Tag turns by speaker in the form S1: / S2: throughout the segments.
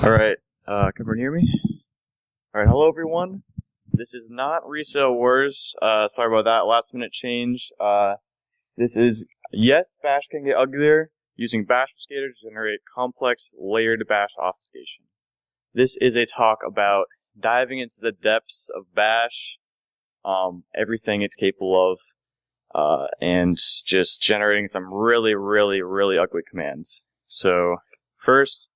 S1: Alright, can everyone hear me? Alright, hello everyone. This is not Resale Wars. Sorry about that last minute change. This is, yes, Bash can get uglier, using Bashfuscator to generate complex, layered Bash obfuscation. This is a talk about diving into the depths of Bash, everything it's capable of, and just generating some really ugly commands. So, first,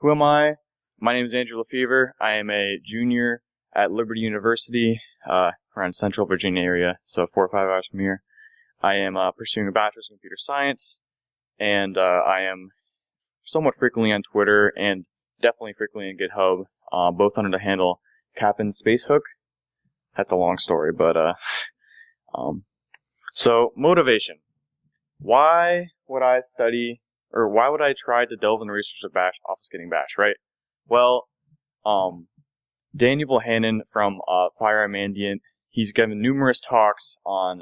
S1: who am I? My name is Andrew Lefevre. I am a junior at Liberty University, around Central Virginia area, so 4 or 5 hours from here. I am pursuing a bachelor's in computer science, and I am somewhat frequently on Twitter and definitely frequently in GitHub, both under the handle capnspacehook. That's a long story, but so motivation. Why would I study, or why would I try to delve into research of Bash, obfuscating Bash, right? Well, Daniel Bohannon from FireEye Mandiant, he's given numerous talks on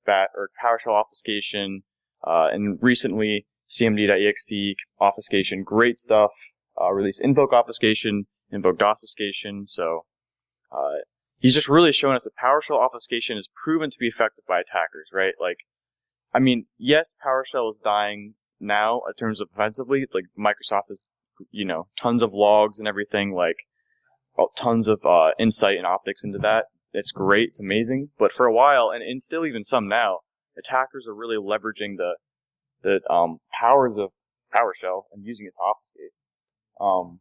S1: PowerShell obfuscation, and recently CMD.exe obfuscation, great stuff. Released invoke obfuscation, invoked obfuscation. So he's just really showing us that PowerShell obfuscation is proven to be effective by attackers, right? Like, I mean, yes, PowerShell is dying now in terms of offensively. Like, Microsoft is, tons of logs and everything, like, tons of insight and optics into that. It's great, it's amazing. But for a while, and still even some now, attackers are really leveraging the powers of PowerShell and using it to obfuscate.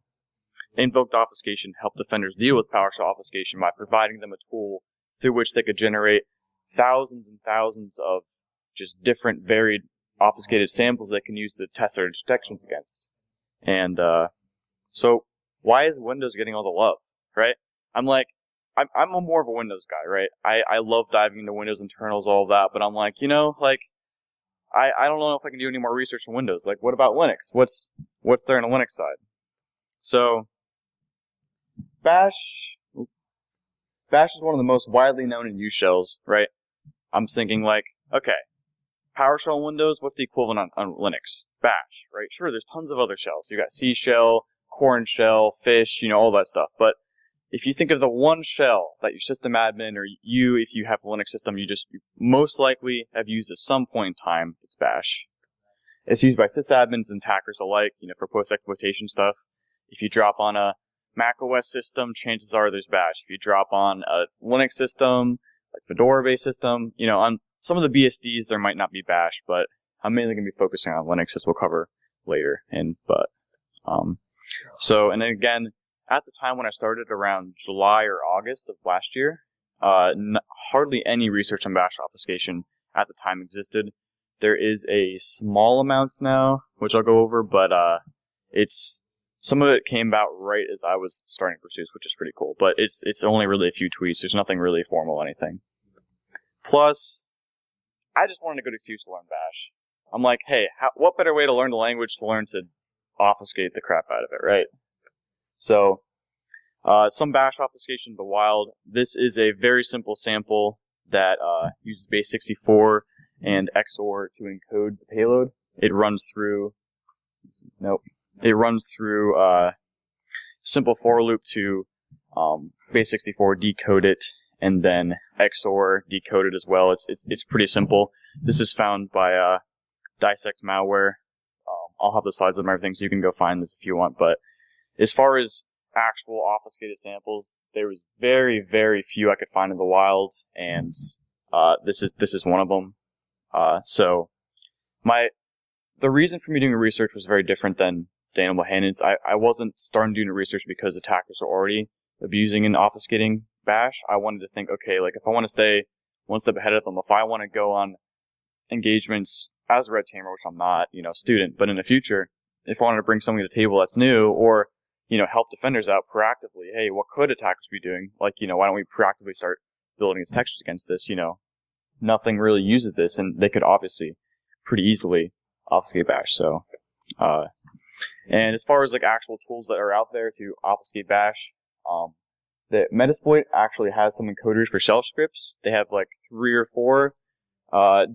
S1: Invoked obfuscation helped defenders deal with PowerShell obfuscation by providing them a tool through which they could generate thousands and thousands of just different, varied, obfuscated samples they can use to test their detections against. And so why is Windows getting all the love, right? I'm more of a Windows guy, right? I love diving into Windows internals, all of that, but I'm like, I don't know if I can do any more research on Windows. Like, what about Linux? What's there on the Linux side? So, Bash is one of the most widely known and used shells, right? I'm thinking like, okay, PowerShell on Windows, what's the equivalent on Linux? Bash, right? Sure, there's tons of other shells. You got C shell, corn shell, fish, all that stuff. But if you think of the one shell that your system admin, or you, if you have a Linux system, you most likely have used at some point in time, it's Bash. It's used by sysadmins and attackers alike, for post-exploitation stuff. If you drop on a Mac OS system, chances are there's Bash. If you drop on a Linux system, like Fedora-based system, on some of the BSDs there might not be Bash, but I'm mainly going to be focusing on Linux, as we'll cover later. And then again, at the time when I started around July or August of last year, hardly any research on Bash obfuscation at the time existed. There is a small amounts now, which I'll go over, but some of it came about right as I was starting to pursue, which is pretty cool. But it's only really a few tweets. There's nothing really formal, anything. Plus, I just wanted a good excuse to learn Bash. I'm like, hey, what better way to learn the language to learn to obfuscate the crap out of it, right? So, some Bash obfuscation in the wild. This is a very simple sample that uses base 64 and XOR to encode the payload. It runs through simple for loop to base 64, decode it, and then XOR decode it as well. It's pretty simple. This is found by Dissect Malware. I'll have the slides of everything, so you can go find this if you want. But as far as actual obfuscated samples, there was very few I could find in the wild, and this is one of them. So the reason for me doing research was very different than Daniel Bohannon's. I wasn't starting doing research because attackers are already abusing and obfuscating Bash. I wanted to think, okay, like, if I want to stay one step ahead of them, if I want to go on engagements as a red teamer, which I'm not, student, but in the future, if I wanted to bring something to the table that's new, or, help defenders out proactively, hey, what could attackers be doing? Like, why don't we proactively start building detections against this? Nothing really uses this, and they could obviously pretty easily obfuscate Bash. So, and as far as like actual tools that are out there to obfuscate Bash, the Metasploit actually has some encoders for shell scripts. They have like 3 or 4. I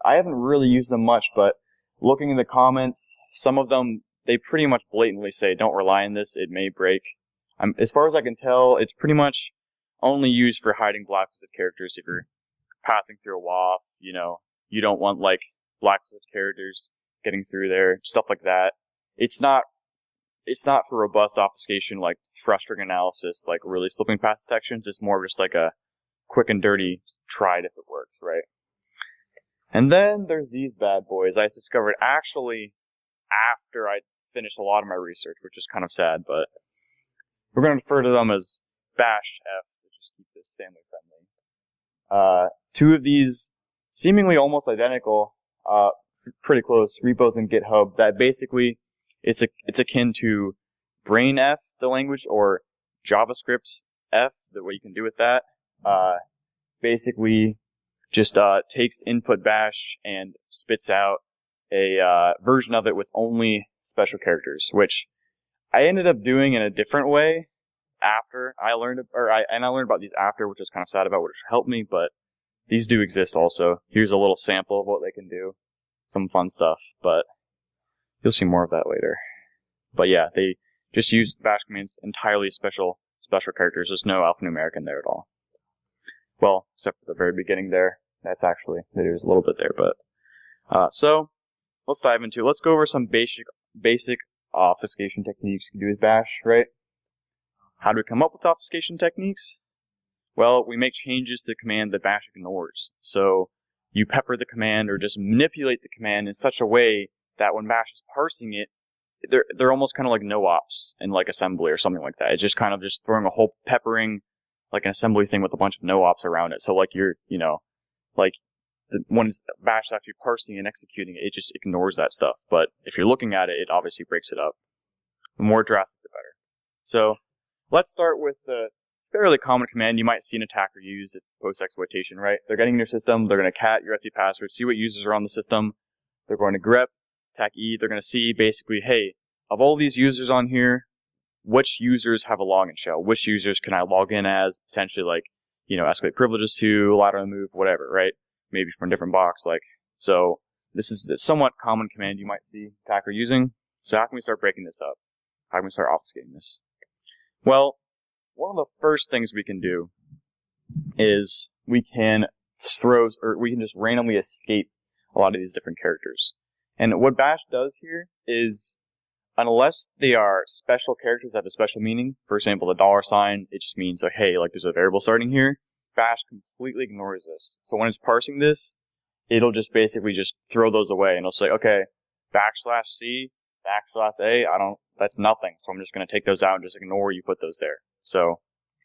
S1: haven't really used them much, but looking in the comments, some of them they pretty much blatantly say, don't rely on this, it may break. As far as I can tell, it's pretty much only used for hiding blacklisted characters if you're passing through a WAF, you know, you don't want, like, blacklisted characters getting through there, stuff like that. It's not for robust obfuscation, like frustrating analysis, like really slipping past detections. It's more just like a quick and dirty try if it works, right? And then there's these bad boys I discovered actually after I finished a lot of my research, which is kind of sad, but we're going to refer to them as Bash F to just keep this family friendly. Two of these seemingly almost identical, pretty close repos in GitHub that basically it's akin to Brain F, the language, or JavaScript's F, what you can do with that. Basically just takes input bash and spits out a version of it with only special characters, which I ended up doing in a different way after I learned, I learned about these after, which is kind of sad about, which helped me, but these do exist also. Here's a little sample of what they can do. Some fun stuff, but you'll see more of that later. But yeah, they just use bash commands entirely special characters. There's no alphanumeric in there at all. Well, except for the very beginning there. There's a little bit there, but so let's dive into it. Let's go over some basic obfuscation techniques you can do with bash, right? How do we come up with obfuscation techniques? Well, we make changes to the command that bash ignores. So you pepper the command or just manipulate the command in such a way that when bash is parsing it, they're almost kind of like no-ops in like assembly or something like that. It's just kind of just throwing a whole peppering, like an assembly thing with a bunch of no-ops around it. So like when bash is actually parsing and executing it, it just ignores that stuff. But if you're looking at it, it obviously breaks it up. The more drastic, the better. So let's start with the fairly common command you might see an attacker use at post-exploitation, right? They're getting in your system, they're going to cat your etc password, see what users are on the system, they're going to grep, attack E, they're going to see basically, hey, of all these users on here, which users have a login shell? Which users can I log in as, potentially like, escalate privileges to, lateral move, whatever, right? Maybe from a different box, like, so this is a somewhat common command you might see attacker using. So how can we start breaking this up? How can we start obfuscating this? Well, one of the first things we can do is we can just randomly escape a lot of these different characters. And what bash does here is, unless they are special characters that have a special meaning, for example, the $, it just means, like, hey, like there's a variable starting here, bash completely ignores this. So when it's parsing this, it'll just basically just throw those away, and it'll say, okay, \C, \A, that's nothing, so I'm just going to take those out and just ignore you put those there. So,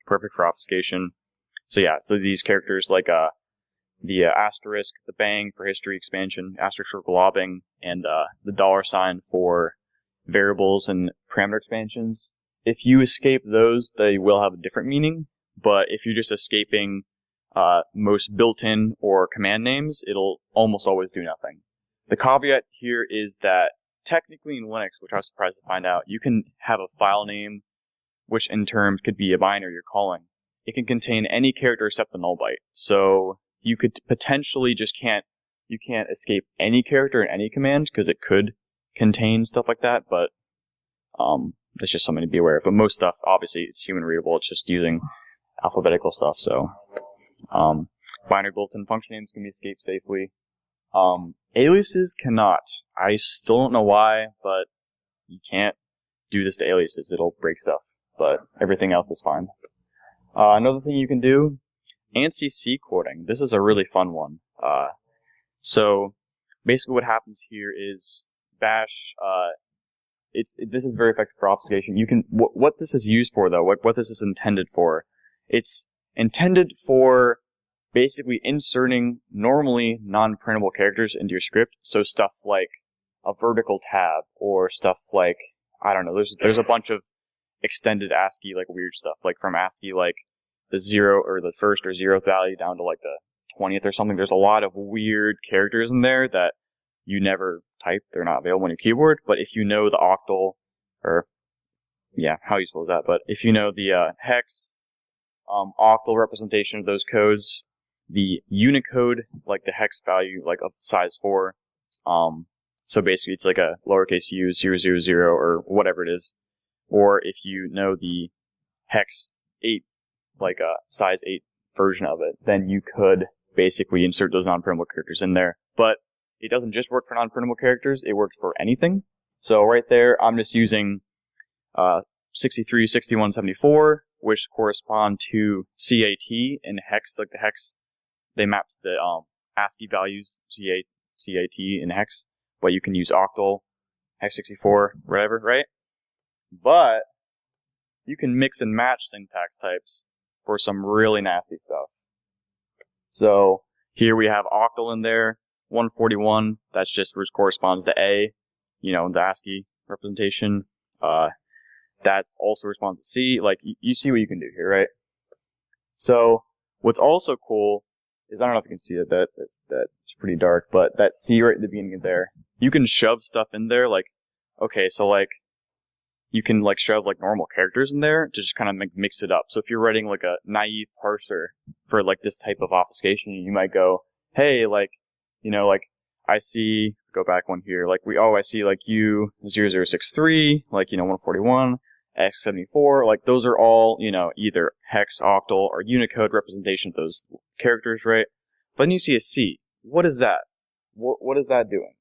S1: perfect for obfuscation. So yeah, so these characters like the asterisk, the bang for history expansion, asterisk for globbing, and the $, for variables and parameter expansions. If you escape those, they will have a different meaning, but if you're just escaping most built-in or command names, it'll almost always do nothing. The caveat here is that technically in Linux, which I was surprised to find out, you can have a file name, which in turn could be a binary you're calling. It can contain any character except the null byte. So you could potentially you can't escape any character in any command, because it could contain stuff like that, but that's just something to be aware of. But most stuff, obviously, it's human readable. It's just using alphabetical stuff, so binary built-in function names can be escaped safely. Aliases cannot. I still don't know why, but you can't do this to aliases. It'll break stuff, but everything else is fine. Another thing you can do, ANSI C quoting. This is a really fun one. So basically what happens here is bash, this is very effective for obfuscation. You can, what this is used for though, what this is intended for, it's intended for basically inserting normally non-printable characters into your script. So stuff like a vertical tab, or stuff like, I don't know, there's a bunch of extended ASCII, like weird stuff, like from ASCII, like the 0 or the first or 0th value down to like the 20th or something. There's a lot of weird characters in there that you never type. They're not available on your keyboard. But if you know the octal, or yeah, how useful is that? But if you know the hex, octal representation of those codes, the Unicode, like the hex value, like of size 4, So basically it's like a lowercase u 000 or whatever it is. Or if you know the hex 8, like a size 8 version of it, then you could basically insert those non-printable characters in there. But it doesn't just work for non-printable characters, it works for anything. So right there, I'm just using 63, 61, 74, which correspond to CAT and hex, like the hex, they map to the ASCII values, CAT and hex, but you can use octal, hex 64, whatever, right? But you can mix and match syntax types for some really nasty stuff. So here we have octal in there, 141, that's just which corresponds to A, you know, the ASCII representation. That's also responds to C. Like, you see what you can do here, right? So what's also cool is, I don't know if you can see it, that's pretty dark, but that C right at the beginning of there, you can shove stuff in there, like, okay, so like, you can like shove like normal characters in there to just kind of mix it up. So if you're writing like a naive parser for like this type of obfuscation, you might go, hey, like, you know, like, I see, go back one here, like I see like U0063, like, you know, 141, X74, like those are all, you know, either hex, octal, or Unicode representation of those characters, right? But then you see a C. What is that? What is that doing?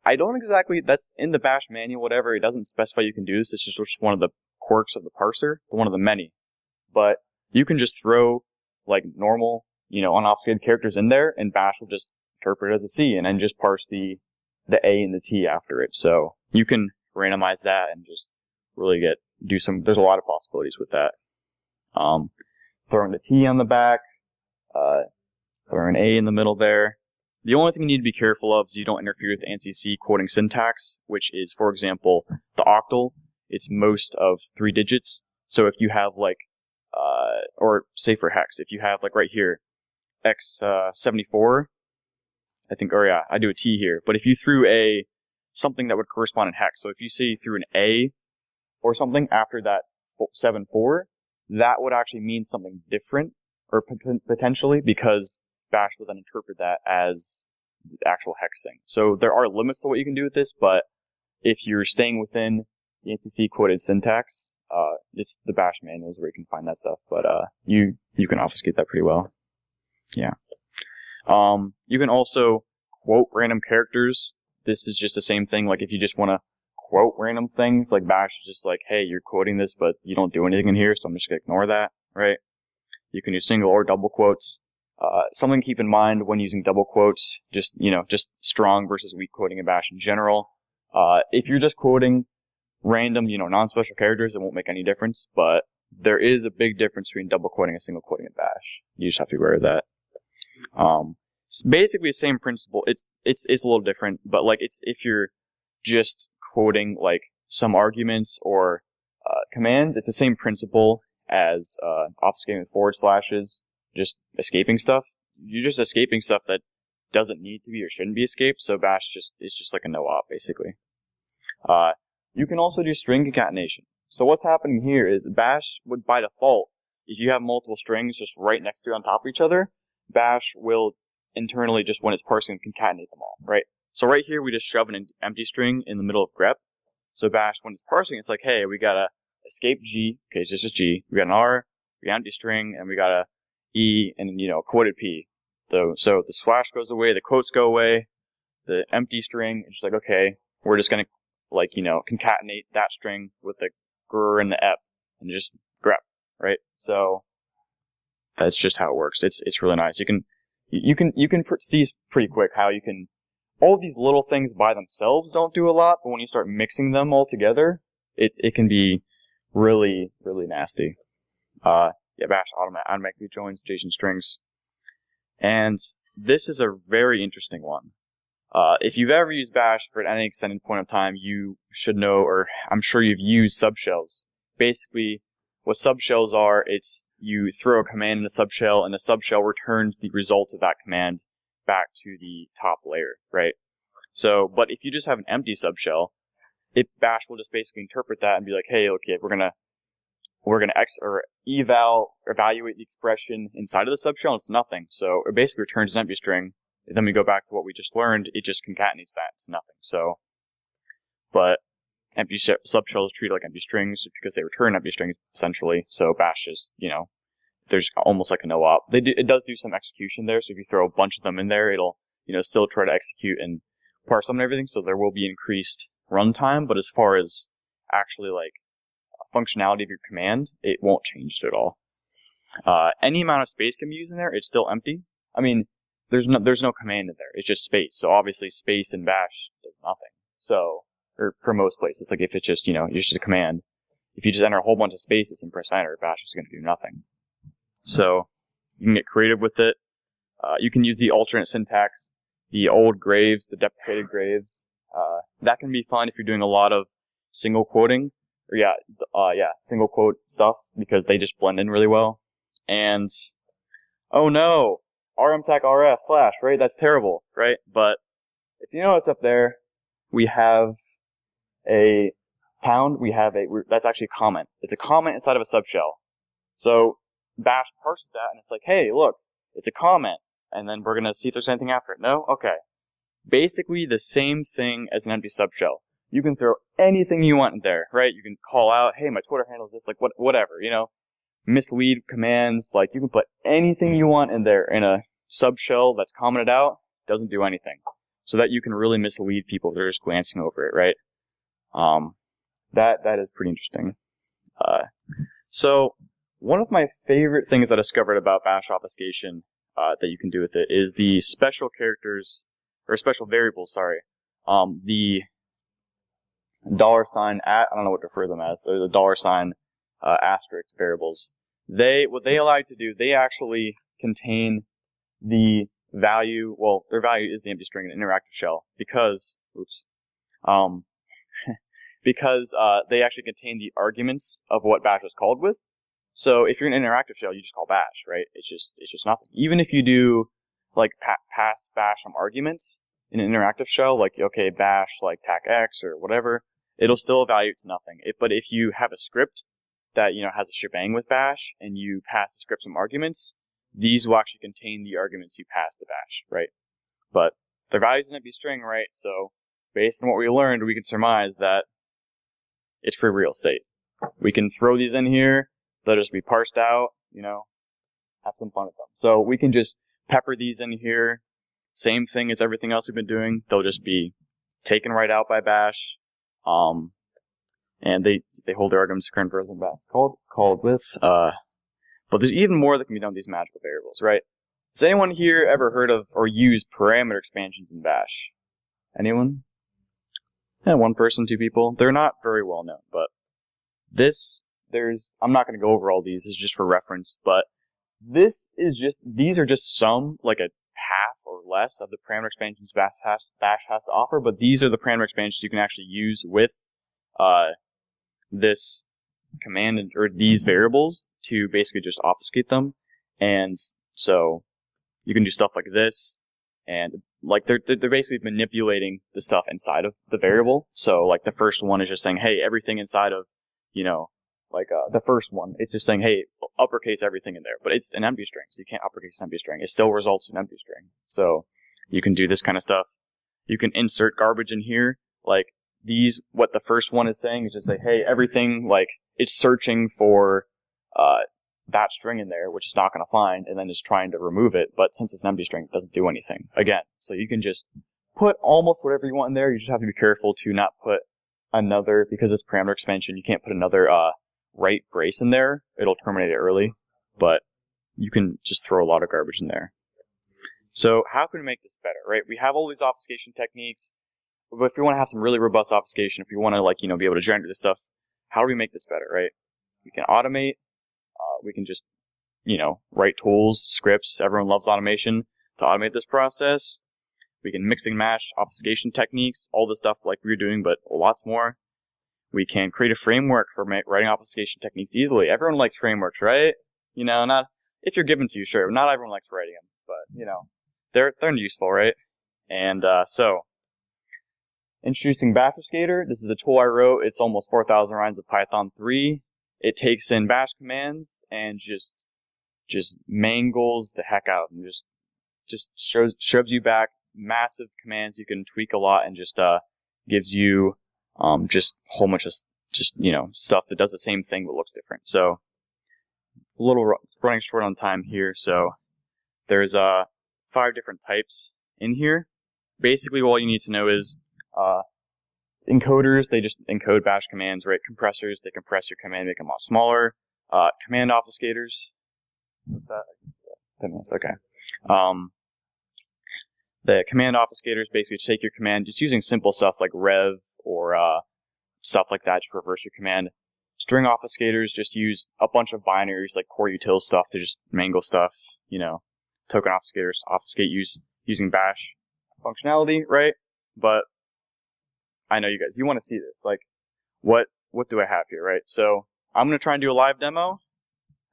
S1: I don't exactly, that's in the bash manual, whatever, it doesn't specify you can do this, it's just one of the quirks of the parser, one of the many. But you can just throw, like, normal, you know, unobfuscated characters in there, and bash will just interpret it as a C, and then just parse the A and the T after it. So you can randomize that and just really there's a lot of possibilities with that. Throwing the T on the back, throwing an A in the middle there. The only thing you need to be careful of is you don't interfere with the ANSI C quoting syntax, which is, for example, the octal, it's most of 3 digits. So if you have like, or say for hex, if you have like right here, X74, I think, or yeah, I do a T here. But if you threw something that would correspond in hex, so if you say you threw an A or something after that 74, that would actually mean something different, or potentially, because bash will then interpret that as the actual hex thing. So there are limits to what you can do with this, but if you're staying within the NCC quoted syntax, it's the bash manuals where you can find that stuff, but you can obfuscate that pretty well. Yeah. You can also quote random characters. This is just the same thing, like if you just want to quote random things, like bash is just like, hey, you're quoting this, but you don't do anything in here, so I'm just going to ignore that, right? You can use single or double quotes. Something to keep in mind when using double quotes, just strong versus weak quoting in bash in general. If you're just quoting random, non-special characters, it won't make any difference, but there is a big difference between double quoting and single quoting in bash. You just have to be aware of that. It's basically the same principle. It's a little different, but like if you're just quoting like some arguments or commands, it's the same principle as obfuscating with forward slashes, just escaping stuff. You're just escaping stuff that doesn't need to be or shouldn't be escaped, so bash is just like a no-op, basically. You can also do string concatenation. So what's happening here is bash would, by default, if you have multiple strings just right next to on top of each other, bash will internally, just when it's parsing, concatenate them all, right? So right here, we just shove an empty string in the middle of grep. So bash, when it's parsing, it's like, hey, we got a escape G, okay, it's just a G. We got an R, we got an empty string, and we got a E, and, quoted P. So the slash goes away, the quotes go away, the empty string, it's just like, okay, we're just gonna, concatenate that string with the gr and the ep, and just grep, right? So that's just how it works. It's really nice. You can see pretty quick how you can, all these little things by themselves don't do a lot, but when you start mixing them all together, it can be really, really nasty. Bash automatically joins JSON strings. And this is a very interesting one. If you've ever used bash for any extended point of time, you should know, or I'm sure you've used subshells. Basically, what subshells are, it's you throw a command in the subshell, and the subshell returns the result of that command back to the top layer, right? So, but if you just have an empty subshell, bash will just basically interpret that and be like, hey, okay, we're gonna evaluate the expression inside of the subshell, and it's nothing. So it basically returns an empty string, then we go back to what we just learned, it just concatenates that to nothing. So, but empty subshells treat like empty strings because they return empty strings essentially. So bash is, there's almost like a no-op. It does do some execution there. So if you throw a bunch of them in there, it'll, still try to execute and parse them and everything. So there will be increased runtime. But as far as actually like functionality of your command, it won't change it at all. Any amount of space can be used in there. It's still empty. I mean, there's no command in there. It's just space. So obviously space in bash does nothing. So, or for most places, like if it's just, just a command, if you just enter a whole bunch of spaces and press enter, bash is going to do nothing. So you can get creative with it. You can use the alternate syntax, the old graves, the deprecated graves. That can be fun if you're doing a lot of single quoting, or single quote stuff, because they just blend in really well. And, oh no, rmtac rf / right? That's terrible, right? But if you notice up there, we have a pound, that's actually a comment. It's a comment inside of a subshell. So bash parses that and it's like, hey, look, it's a comment. And then we're going to see if there's anything after it. No? Okay. Basically the same thing as an empty subshell. You can throw anything you want in there, right? You can call out, hey, my Twitter handle is this, like whatever, mislead commands, like you can put anything you want in there in a subshell that's commented out, doesn't do anything. So that you can really mislead people if they're just glancing over it, right? That is pretty interesting. So one of my favorite things I discovered about bash obfuscation that you can do with it is the special characters, or special variables, the $@ I don't know what to refer to them as. They're the $, asterisk variables. What they allow you to do, they actually contain the value, well, their value is the empty string in an interactive shell because, because they actually contain the arguments of what bash was called with. So if you're in an interactive shell, you just call bash, right? It's just nothing. Even if you do like pass bash some arguments in an interactive shell, like okay, bash like tacx or whatever, it'll still evaluate to nothing. But if you have a script that has a shebang with bash and you pass the script some arguments, these will actually contain the arguments you pass to bash, right? But their value's an empty string, right? So based on what we learned, we can surmise that it's free real estate. We can throw these in here. They'll just be parsed out, have some fun with them. So we can just pepper these in here. Same thing as everything else we've been doing. They'll just be taken right out by bash. And they hold their arguments to current version of bash called with. But there's even more that can be done with these magical variables, right? Has anyone here ever heard of or used parameter expansions in bash? Anyone? Yeah, one person, two people. They're not very well known, but I'm not going to go over all these. This is just for reference, but these are just some, like a half or less of the parameter expansions bash has to offer, but these are the parameter expansions you can actually use with, this command or these variables to basically just obfuscate them. And so you can do stuff like this, and like they're basically manipulating the stuff inside of the variable. So like the first one is just saying, hey, everything inside of, the first one, it's just saying, hey, uppercase everything in there. But it's an empty string, so you can't uppercase an empty string. It still results in an empty string. So you can do this kind of stuff. You can insert garbage in here. Like what the first one is saying is just say, hey, everything, like, it's searching for that string in there, which it's not going to find, and then it's trying to remove it. But since it's an empty string, it doesn't do anything. Again, so you can just put almost whatever you want in there. You just have to be careful to not put another, because it's parameter expansion, you can't put another right brace in there. It'll terminate it early, but you can just throw a lot of garbage in there. So how can we make this better, right? We have all these obfuscation techniques, but if we want to have some really robust obfuscation, if we want to be able to generate this stuff, how do we make this better, right? We can automate. We can just, write tools, scripts. Everyone loves automation to automate this process. We can mix and match obfuscation techniques, all this stuff like we were doing, but lots more. We can create a framework for writing obfuscation techniques easily. Everyone likes frameworks, right? Not if you're given to you, sure. Not everyone likes writing them, but they're useful, right? And so introducing Bashfuscator. This is a tool I wrote. It's almost 4,000 lines of Python 3. It takes in bash commands and just mangles the heck out and just just shoves you back massive commands you can tweak a lot, and just gives you just a whole bunch of stuff that does the same thing but looks different. So a little running short on time here. So there's 5 different types in here. Basically, all you need to know is encoders, they just encode bash commands, right? Compressors, they compress your command, make them a lot smaller. Command obfuscators. What's that? 10 minutes, okay. The command obfuscators basically take your command just using simple stuff like rev or stuff like that, just reverse your command. String obfuscators just use a bunch of binaries like core util stuff to just mangle stuff, Token obfuscators obfuscate using bash functionality, right? But I know you guys, you want to see this. Like, what do I have here, right? So I'm going to try and do a live demo.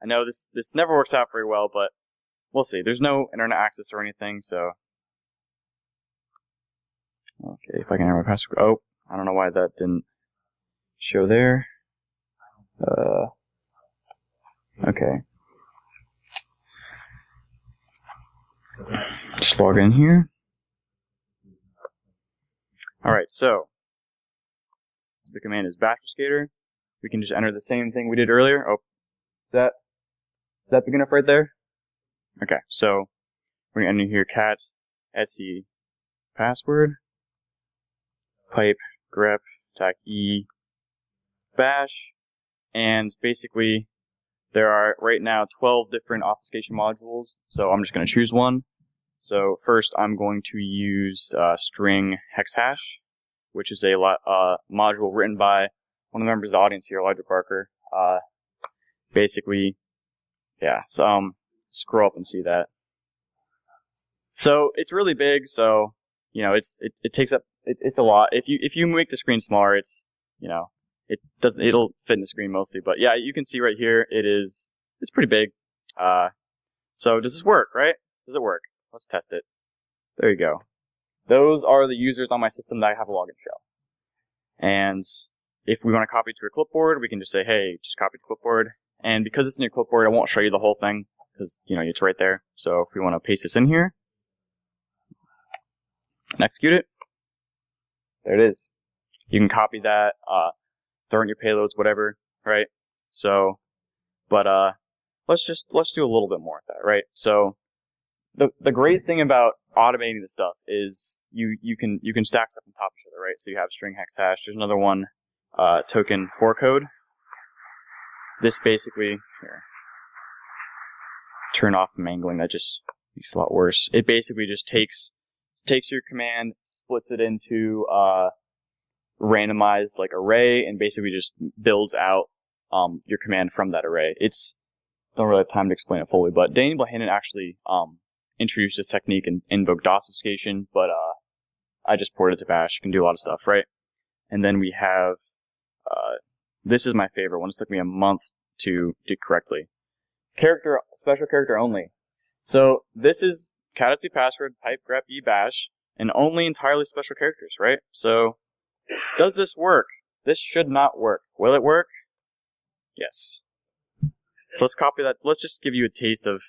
S1: I know this never works out very well, but we'll see. There's no internet access or anything, so. Okay, if I can enter my password. Oh, I don't know why that didn't show there. Okay. Just log in here. Alright, so the command is Bashfuscator. We can just enter the same thing we did earlier. Oh, is that big enough right there? Okay, so we're going to enter here cat etsy password pipe grep tac e bash, and basically there are right now 12 different obfuscation modules, so I'm just going to choose one. So first I'm going to use string hex hash, which is a module written by one of the members of the audience here, Elijah Barker. Basically, yeah, so scroll up and see that. So it's really big, so it takes up it's a lot. If you make the screen smaller, it's it'll fit in the screen mostly. But yeah, you can see right here it's pretty big. So does this work, right? Does it work? Let's test it. There you go. Those are the users on my system that I have a login shell. And if we want to copy to a clipboard, we can just say, hey, just copy to clipboard. And because it's in your clipboard, I won't show you the whole thing because it's right there. So if we want to paste this in here and execute it, there it is. You can copy that, throw in your payloads, whatever, right? So, but let's do a little bit more of that, right? So the great thing about automating this stuff is you can stack stuff on top of each other, right? So you have string hex hash. There's another one, token for code. This basically here. Turn off mangling. That just makes it a lot worse. It basically just takes your command, splits it into randomized array, and basically just builds out your command from that array. Don't really have time to explain it fully, but Daniel Bohannon actually introduced this technique and invoked Obfuscation, but I just ported it to Bash. You can do a lot of stuff, right? And then we have this is my favorite one. This took me a month to do correctly. Special character only. So this is cat etsy password pipe grep e bash, and only entirely special characters, right? So does this work? This should not work. Will it work? Yes. So let's copy that. Let's just give you a taste of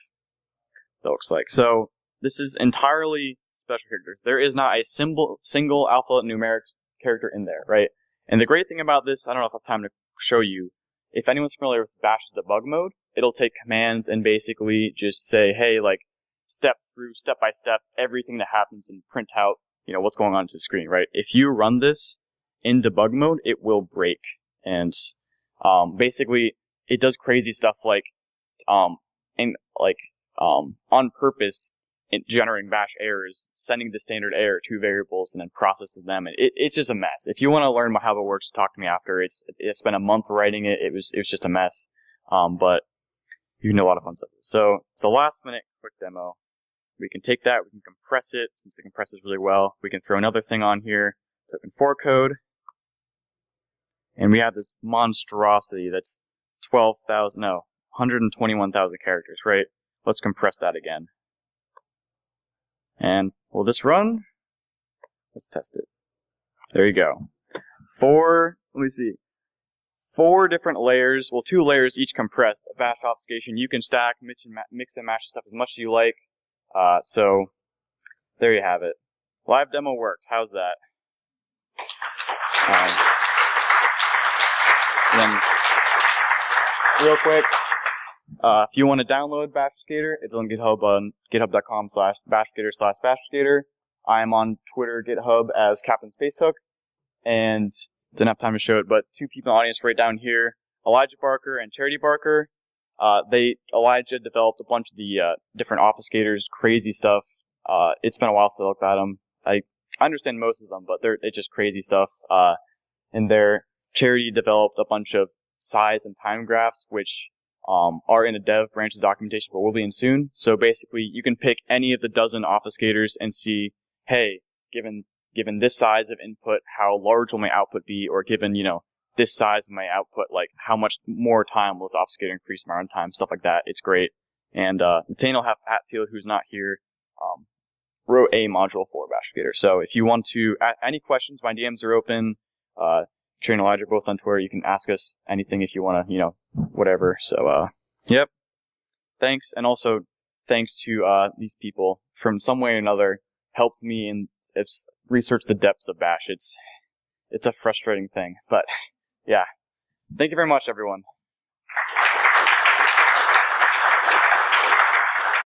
S1: what it looks like. So this is entirely special characters. There is not a single alphanumeric character in there, right? And the great thing about this, I don't know if I have time to show you, if anyone's familiar with Bash's debug mode, it'll take commands and basically just say, hey, step by step, everything that happens and print out, what's going on to the screen, right? If you run this in debug mode, it will break. And basically, it does crazy stuff on purpose, generating bash errors, sending the standard error to variables, and then processing them. And it's just a mess. If you want to learn how it works, talk to me after. I spent a month writing it. It was just a mess. But you can do a lot of fun stuff. So it's a last minute quick demo. We can take that, we can compress it, since it compresses really well. We can throw another thing on here, token for code. And we have this monstrosity that's 121,000 characters, right? Let's compress that again. And will this run? Let's test it. There you go. 4 different layers, 2 layers each compressed, bash obfuscation. You can stack, mix and match stuff as much as you like. So there you have it. Live demo worked. How's that? And then, real quick, if you want to download Bashfuscator, it's on GitHub on github.com/Bashfuscator/Bashfuscator. I'm on Twitter, GitHub as capnspacehook, and didn't have time to show it, but two people in the audience right down here, Elijah Barker and Charity Barker. Elijah developed a bunch of the different obfuscators, crazy stuff. It's been a while since I looked at them. I understand most of them, but it's just crazy stuff. And their Charity developed a bunch of size and time graphs, which are in a dev branch of documentation, but will be in soon. So basically, you can pick any of the dozen obfuscators and see, hey, given this size of input, how large will my output be? Or given, this size of my output, like how much more time will this obfuscator increase my runtime? Stuff like that. It's great. And Nathaniel Hatfield, who's not here, wrote a module for Bashfuscator. So if you want to ask any questions, my DMs are open. Trey and Elijah are both on Twitter. You can ask us anything if you want to, whatever. So, yep. Thanks. And also thanks to these people from some way or another helped me in research the depths of Bash. It's a frustrating thing, but yeah. Thank you very much, everyone.